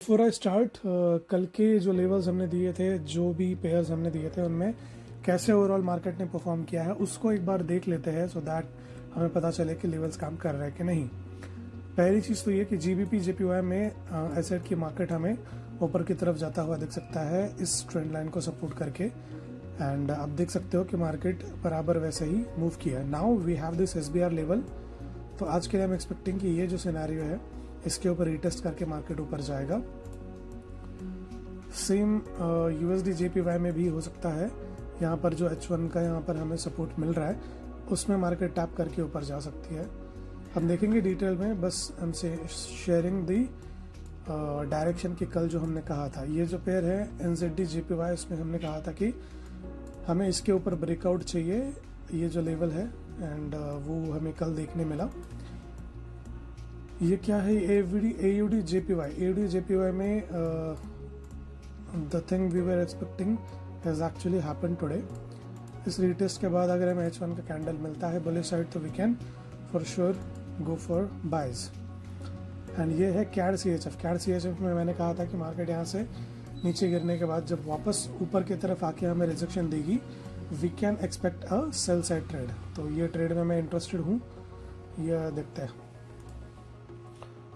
Before I start, कल के जो लेवल्स हमने दिए थे, जो भी पेयर्स हमने दिए थे, उनमें कैसे ओवरऑल मार्केट ने परफॉर्म किया है उसको एक बार देख लेते हैं, सो दैट हमें पता चले कि लेवल्स काम कर रहे हैं कि नहीं। पहली चीज़ तो ये कि जीबीपी जेपीवाई में एसेट की मार्केट हमें ऊपर की तरफ जाता हुआ दिख सकता है इस ट्रेंड लाइन को सपोर्ट करके, एंड आप देख सकते हो कि मार्केट बराबर वैसे ही मूव किया है। Now we have this SBR level, तो आज के लिए हम एक्सपेक्टिंग कि ये जो सिनेरियो है इसके ऊपर रीटेस्ट करके मार्केट ऊपर जाएगा। सेम यूएसडी जेपीवाई में भी हो सकता है, यहाँ पर जो H1 का यहाँ पर हमें सपोर्ट मिल रहा है उसमें मार्केट टैप करके ऊपर जा सकती है। हम देखेंगे डिटेल में, बस हमसे शेयरिंग दी डायरेक्शन की कल जो हमने कहा था। ये जो पेयर है एनजेडी जेपीवाई, उसमें हमने कहा था कि हमें इसके ऊपर ब्रेकआउट चाहिए, ये जो लेवल है, एंड वो हमें कल देखने मिला। ये क्या है, एयूडी जेपीवाई में the thing we were expecting has actually happen today. इस रीटेस्ट के बाद अगर हमें H1 का कैंडल मिलता है बुलिश साइड, तो we can for sure go for buys. And ये है कैड सीएचएफ में मैंने कहा था कि मार्केट यहाँ से नीचे गिरने के बाद जब वापस ऊपर की तरफ आके हमें रिजेक्शन देगी, we can expect a sell side trade. तो ये ट्रेड में मैं इंटरेस्टेड हूँ, यह देखते हैं।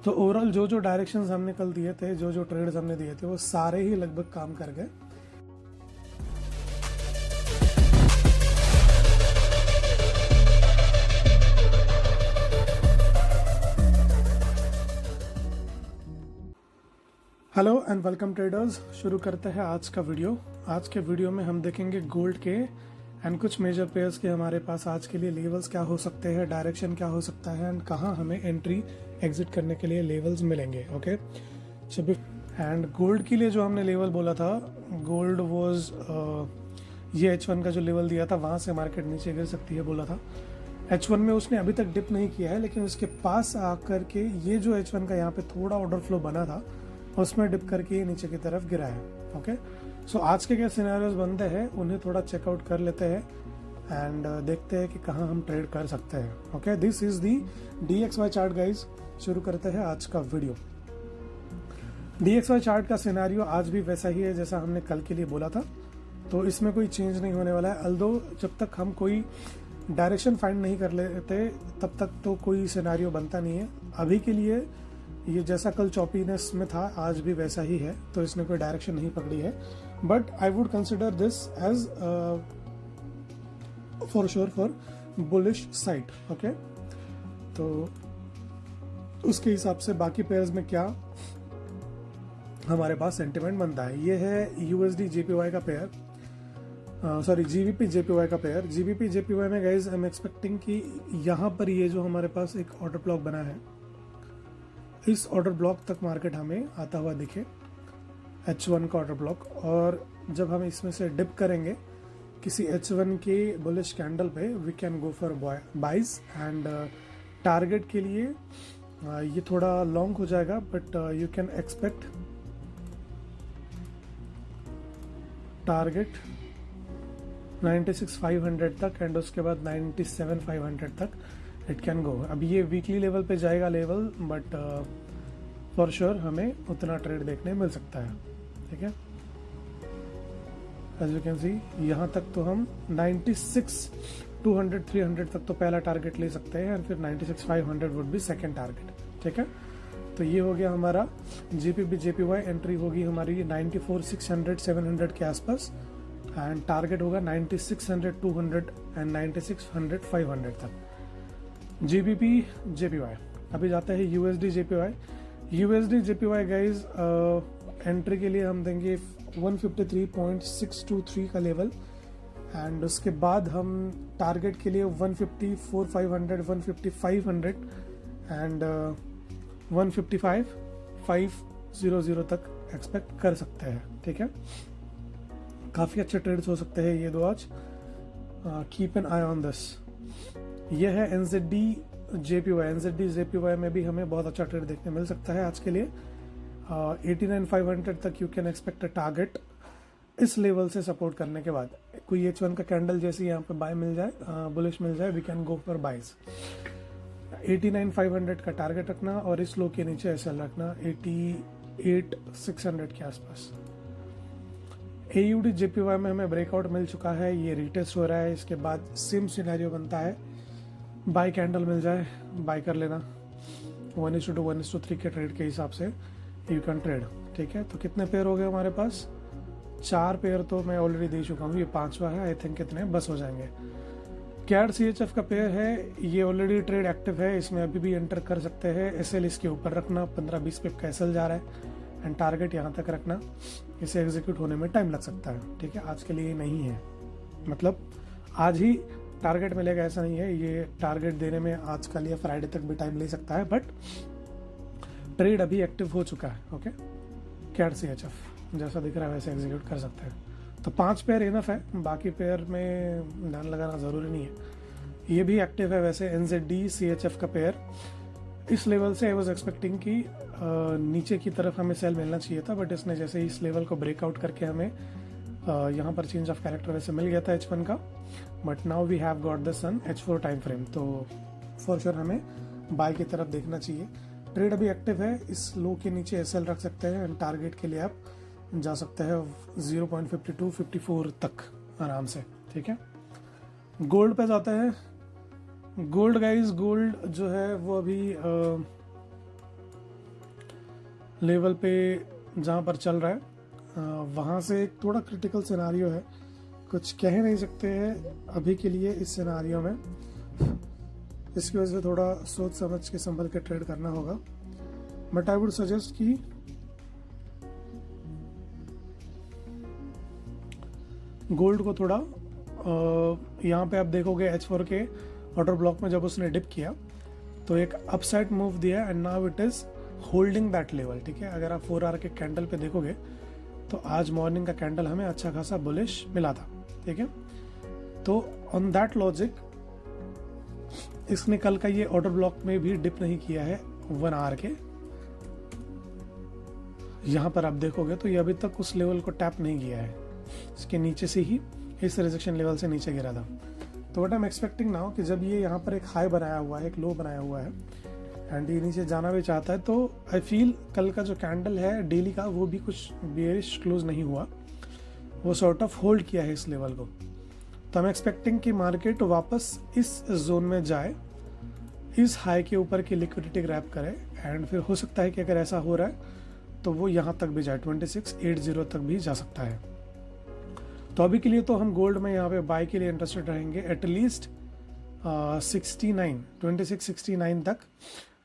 तो ओवरऑल जो जो डायरेक्शंस हमने कल दिए थे, जो जो ट्रेड्स हमने दिए थे, वो सारे ही लगभग काम कर गए। हेलो एंड वेलकम ट्रेडर्स, शुरू करते हैं आज का वीडियो। आज के वीडियो में हम देखेंगे गोल्ड के एंड कुछ मेजर पेयर्स के हमारे पास आज के लिए लेवल्स क्या हो सकते हैं, डायरेक्शन क्या हो सकता है, एंड कहाँ हमें एंट्री एग्जिट करने के लिए लेवल्स मिलेंगे। ओके, एंड गोल्ड के लिए जो हमने लेवल बोला था, गोल्ड वॉज ये H1 का जो लेवल दिया था, वहाँ से मार्केट नीचे गिर सकती है बोला था। H1 में उसने अभी तक डिप नहीं किया है, लेकिन उसके पास आकर के ये जो H1 का यहाँ पे थोड़ा ऑर्डर फ्लो बना था, उसमें डिप करके नीचे की तरफ गिरा है। ओके, सो आज के क्या सिनेरियोज बनते हैं उन्हें थोड़ा चेकआउट कर लेते हैं एंड देखते हैं कि कहाँ हम ट्रेड कर सकते हैं। Okay, this is the DXY chart guys. शुरू करते हैं आज का वीडियो। DXY चार्ट का सिनेरियो आज भी वैसा ही है जैसा हमने कल के लिए बोला था, तो इसमें कोई चेंज नहीं होने वाला है। अल्दो जब तक हम कोई डायरेक्शन फाइंड नहीं कर लेते तब तक तो कोई सिनेरियो बनता नहीं है। अभी के लिए ये जैसा कल चॉपीनेस में था आज भी वैसा ही है, तो इसने कोई डायरेक्शन नहीं पकड़ी है, but I would consider this as for sure for bullish side. Okay, तो उसके हिसाब से बाकी पेयर्स में क्या हमारे पास सेंटिमेंट बनता है। ये है यूएसडी जेपीवाई का पेयर, सॉरी जीबीपी जेपीवाई का पेयर। जीबीपी जेपीवाई में गाइज आई एम एक्सपेक्टिंग कि यहाँ पर ये जो हमारे पास एक ऑर्डर ब्लॉक बना है, इस ऑर्डर ब्लॉक तक मार्केट हमें आता हुआ दिखे, H1 का ऑर्डर ब्लॉक, और जब हम इसमें से डिप करेंगे किसी H1 के बुलिश कैंडल पे, we can go for buys. And target के लिए ये थोड़ा लॉन्ग हो जाएगा, but you can expect target 96,500 तक, एंड उसके बाद 97,500 तक इट कैन गो। अब ये वीकली लेवल पे जाएगा लेवल, बट फॉर श्योर हमें उतना ट्रेड देखने मिल सकता है। ठीक है, एज यू कैन सी यहाँ तक तो हम 96,200 300 तक तो पहला टारगेट ले सकते हैं, एंड फिर 96,500 वुड बी सेकेंड टारगेट। ठीक है, तो ये हो गया हमारा जीपीपी जेपीवाई। एंट्री होगी हमारी 94,600 700 के आसपास, एंड टारगेट होगा 96,100 200 एंड 96,100 500 तक। GBP JPY. अभी जाता है यूएसडी जेपीवाई गाइज। एंट्री के लिए हम देंगे 153.623 का लेवल, एंड उसके बाद हम टारगेट के लिए 154,500 15500 एंड 155,500 तक एक्सपेक्ट कर सकते हैं। ठीक है, काफ़ी अच्छे ट्रेड्स हो सकते हैं ये दो आज। Keep an I on this. ये है एनजेडी जेपीवाई में भी हमें बहुत अच्छा ट्रेड देखने मिल सकता है आज के लिए। 89,500 तक you can expect a target इस लेवल से सपोर्ट करने के बाद। कोई H1 का कैंडल जैसे यहाँ पे बाय मिल जाए, बुलिश मिल जाए, we can go for buys. 89,500 का टारगेट रखना और इस लो के नीचे एसएल रखना। 8,600 के आसपास। AUD JPY में हमें ब्रेकआउट मिल चुका है, ये रीटेस्ट हो रहा है। इसके बाद सेम सिनेरियो बनता है, बाई कैंडल मिल जाए बाई कर लेना। 1:2 1:3 के ट्रेड के हिसाब से यू कैन ट्रेड, ठीक है। तो कितने पेयर हो गए हमारे पास? 4 पेयर तो मैं ऑलरेडी दे चुका हूँ, ये 5वां है। आई थिंक कितने बस हो जाएंगे। CAD CHF का पेयर है, ये ऑलरेडी ट्रेड एक्टिव है, इसमें अभी भी एंटर कर सकते हैं। SL इसके ऊपर रखना, 15-20 पिप का SL जा रहा है एंड टारगेट यहाँ तक रखना। इसे एग्जीक्यूट होने में टाइम लग सकता है, ठीक है। आज के लिए नहीं है, मतलब आज ही टारगेट मिलेगा ऐसा नहीं है। ये टारगेट देने में आज कल या फ्राइडे तक भी टाइम ले सकता है, बट ट्रेड अभी एक्टिव हो चुका है। ओके, CAD CHF जैसा दिख रहा है वैसे एग्जीक्यूट कर सकते हैं। तो 5 पेयर इनफ है, बाकी पेयर में ध्यान लगाना ज़रूरी नहीं है। ये भी एक्टिव है वैसे। NZD CHF का पेयर इस लेवल से आई वॉज एक्सपेक्टिंग कि नीचे की तरफ हमें सेल मिलना चाहिए था, बट इसने जैसे इस लेवल को ब्रेकआउट करके हमें यहाँ पर चेंज ऑफ कैरेक्टर वैसे मिल गया था H1 का, but now we have got the sun H4 time frame. तो फॉर श्योर हमें बाय की तरफ देखना चाहिए। ट्रेड अभी एक्टिव है, इस लो के नीचे SL रख सकते हैं एंड टारगेट के लिए आप जा सकते हैं 0.5254 तक आराम से, ठीक है। गोल्ड पे जाते हैं। गोल्ड गाइस, गोल्ड जो है वो अभी लेवल पे जहाँ पर चल रहा है वहाँ से एक थोड़ा क्रिटिकल सिनारियो है, कुछ कह नहीं सकते हैं अभी के लिए इस सिनारियो में। इसकी वजह से थोड़ा सोच समझ के संभल के ट्रेड करना होगा, बट आई वुड सजेस्ट कि गोल्ड को थोड़ा यहाँ पे आप देखोगे H4 के ऑर्डर ब्लॉक में जब उसने डिप किया तो एक अपसाइड मूव दिया and now it is holding that level, ठीक है। अगर आप 4 आवर के कैंडल पे देखोगे तो आज मॉर्निंग का कैंडल हमें अच्छा खासा बुलिश मिला था, ठीक है। तो ऑन दैट लॉजिक इसने कल का ये ऑर्डर ब्लॉक में भी डिप नहीं किया है 1 आवर के। यहाँ पर आप देखोगे तो ये अभी तक उस लेवल को टैप नहीं किया है, इसके नीचे से ही इस रिजेक्शन लेवल से नीचे गिरा था। तो what I am expecting now कि जब ये यहाँ पर एक हाई बनाया हुआ है, एक लो बनाया हुआ है एंड ये नीचे जाना भी चाहता है, तो आई फील कल का जो कैंडल है डेली का वो भी कुछ बेयरिश क्लोज नहीं हुआ, वो सॉर्ट ऑफ होल्ड किया है इस लेवल को। तो आई एम एक्सपेक्टिंग कि मार्केट वापस इस जोन में जाए, इस हाई के ऊपर की लिक्विडिटी ग्रैब करे एंड फिर हो सकता है कि अगर ऐसा हो रहा है तो वो यहाँ तक भी जाए, 2680 तक भी जा सकता है। तो अभी के लिए तो हम गोल्ड में यहाँ पे बाय के लिए इंटरेस्टेड रहेंगे एटलीस्ट 2669 तक,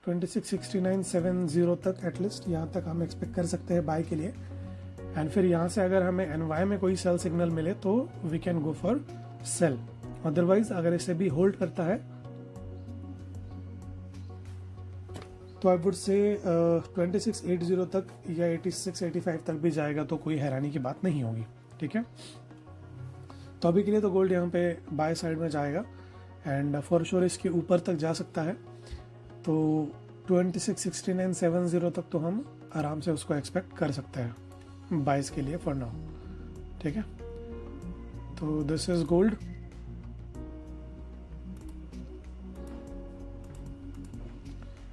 2669.70 तक एटलीस्ट यहाँ तक हम एक्सपेक्ट कर सकते हैं बाय के लिए। एंड फिर यहाँ से अगर हमें एनवाई में कोई सेल सिग्नल मिले तो we can go for sell. Otherwise अगर इसे भी होल्ड करता है तो आई वुड से 2680 तक या 86-85 तक भी जाएगा तो कोई हैरानी की बात नहीं होगी, ठीक है। तो अभी के लिए तो गोल्ड यहाँ पे बाय साइड में जाएगा एंड फॉर श्योर इसके ऊपर तक जा सकता है। तो 2669.70 तक तो हम आराम से उसको एक्सपेक्ट कर सकते हैं बाइस के लिए फॉर नाउ, ठीक है। तो दिस इज गोल्ड।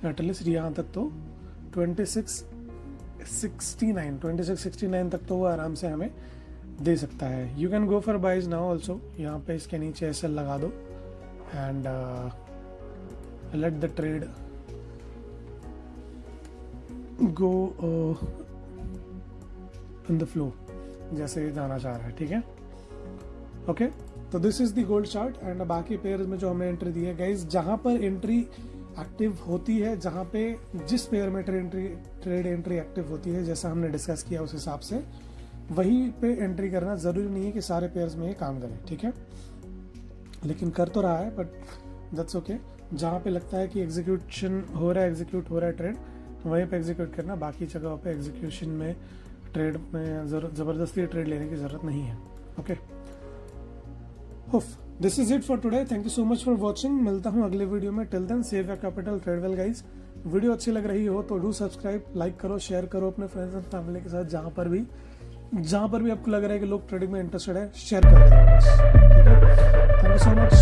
एटलीस्ट यहाँ तक तो 2669 तक तो वो आराम से हमें दे सकता है। You can go for buys now also. यहाँ पे इसके नीचे SL लगा दो and let the trade go in the flow जैसे जाना चाह रहा है, ठीक है। ओके, तो this is the gold chart and बाकी पेयर में जो हमने एंट्री दी है गाइज, जहां पर एंट्री एक्टिव होती है, जहां पे जिस पेयर में ट्रेड एंट्री एक्टिव होती है, जैसा हमने डिस्कस किया उस हिसाब से वहीं पे एंट्री करना। जरूरी नहीं है कि सारे पेयर्स में ये काम करे, ठीक है, लेकिन कर तो रहा है बट दैट्स ओके। जहाँ पे लगता है कि एग्जीक्यूट हो रहा है ट्रेड, वहीं पे एग्जीक्यूट करना, बाकी जगहों पे एग्जीक्यूशन में ट्रेड में ज़बरदस्ती ट्रेड लेने की ज़रूरत नहीं है। Okay, this is it for today. Thank you so much for watching. मिलता हूँ अगले वीडियो में। Till then save your capital, trade well guys. Video अच्छी लग रही हो तो डू सब्सक्राइब, लाइक करो, शेयर करो अपने फ्रेंड्स एंड फैमिली के साथ। जहाँ पर भी आपको लग रहा है कि लोग ट्रेडिंग में इंटरेस्टेड है, शेयर कर देना बस, ठीक है। Thank you so much.